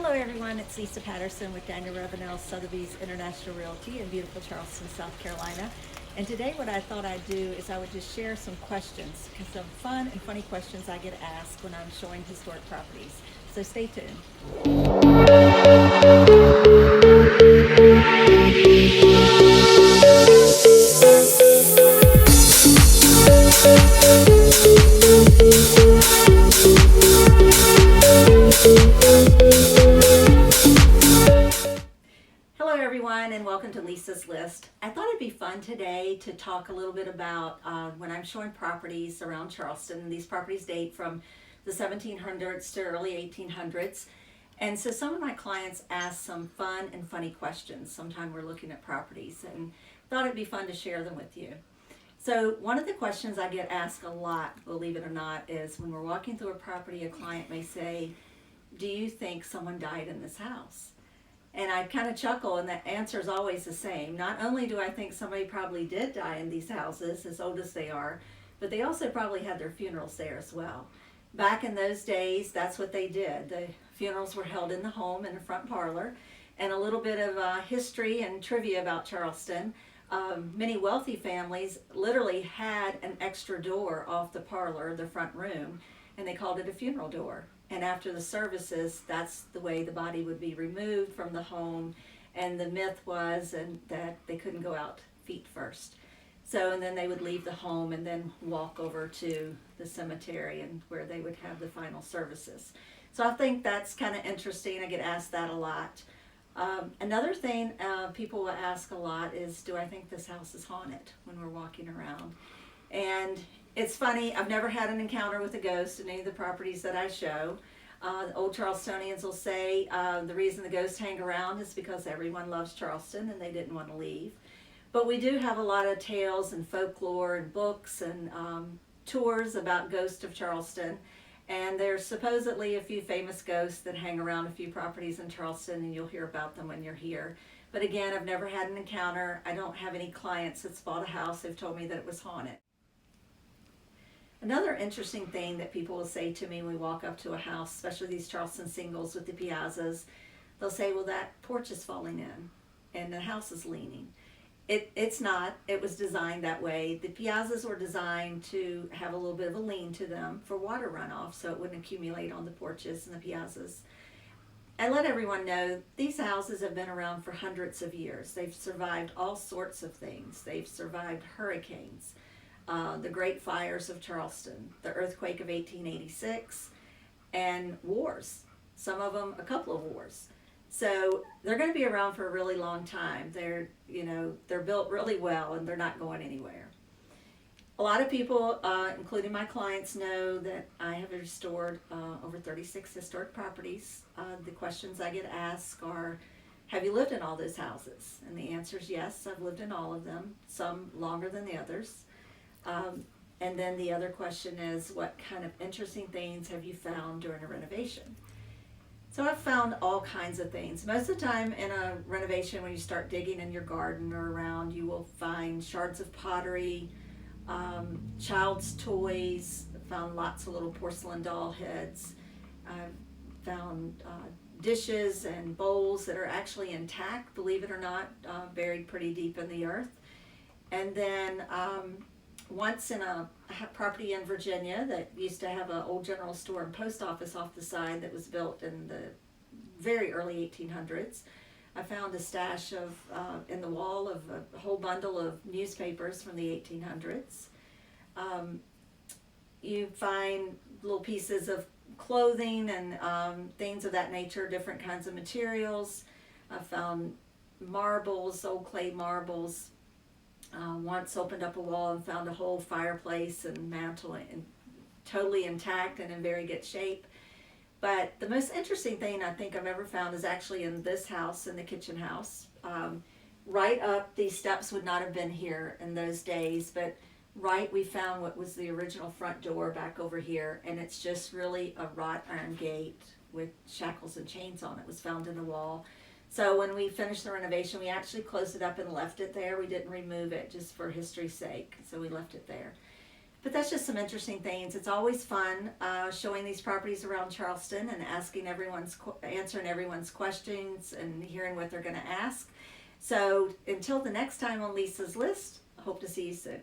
Hello everyone, it's Lisa Patterson with Daniel Ravenel, Sotheby's International Realty in beautiful Charleston, South Carolina. And today what I thought I'd do is I would just share some questions, some fun and funny questions I get asked when I'm showing historic properties. So stay tuned. Hello everyone and welcome to Lisa's List. I thought it'd be fun today to talk a little bit about when I'm showing properties around Charleston. These properties date from the 1700s to early 1800s. And so some of my clients ask some fun and funny questions sometime we're looking at properties, and thought it'd be fun to share them with you. So one of the questions I get asked a lot, believe it or not, is when we're walking through a property, a client may say, "Do you think someone died in this house?" And I kind of chuckle, and the answer is always the same. Not only do I think somebody probably did die in these houses, as old as they are, but they also probably had their funerals there as well. Back in those days, that's what they did. The funerals were held in the home, in the front parlor. And a little bit of history and trivia about Charleston. Many wealthy families literally had an extra door off the parlor, the front room, and they called it a funeral door. And after the services, that's the way the body would be removed from the home. And the myth was that they couldn't go out feet first. So, and then they would leave the home and then walk over to the cemetery and where they would have the final services. So I think that's kind of interesting. I get asked that a lot. Another thing people will ask a lot is, do I think this house is haunted when we're walking around? And it's funny, I've never had an encounter with a ghost in any of the properties that I show. Old Charlestonians will say the reason the ghosts hang around is because everyone loves Charleston and they didn't want to leave. But we do have a lot of tales and folklore and books and tours about ghosts of Charleston. And there's supposedly a few famous ghosts that hang around a few properties in Charleston, and you'll hear about them when you're here. But again, I've never had an encounter. I don't have any clients that's bought a house who've told me that it was haunted. Another interesting thing that people will say to me when we walk up to a house, especially these Charleston singles with the piazzas, they'll say, well, that porch is falling in and the house is leaning. It's not. It was designed that way. The piazzas were designed to have a little bit of a lean to them for water runoff so it wouldn't accumulate on the porches and the piazzas. I let everyone know these houses have been around for hundreds of years. They've survived all sorts of things. They've survived hurricanes, the Great Fires of Charleston, the earthquake of 1886, and wars. Some of them, a couple of wars. So they're going to be around for a really long time. They're built really well and they're not going anywhere. A lot of people, including my clients, know that I have restored over 36 historic properties. The questions I get asked are, have you lived in all those houses? And the answer is yes, I've lived in all of them, some longer than the others. And then the other question is, what kind of interesting things have you found during a renovation? So I've found all kinds of things. Most of the time in a renovation, when you start digging in your garden or around, you will find shards of pottery, child's toys. I found lots of little porcelain doll heads. I've found dishes and bowls that are actually intact, believe it or not, buried pretty deep in the earth. And then once in a property in Virginia that used to have an old general store and post office off the side that was built in the very early 1800s, I found a stash of in the wall of a whole bundle of newspapers from the 1800s. You find little pieces of clothing and things of that nature, different kinds of materials. I found marbles, old clay marbles. Once opened up a wall and found a whole fireplace and mantle and totally intact and in very good shape. But the most interesting thing I think I've ever found is actually in this house, in the kitchen house. Right up, these steps would not have been here in those days, but right we found what was the original front door back over here, and it's just really a wrought iron gate with shackles and chains on it. It was found in the wall. So when we finished the renovation, we actually closed it up and left it there. We didn't remove it just for history's sake, so we left it there. But that's just some interesting things. It's always fun showing these properties around Charleston and answering everyone's questions and hearing what they're going to ask. So until the next time on Lisa's List, I hope to see you soon.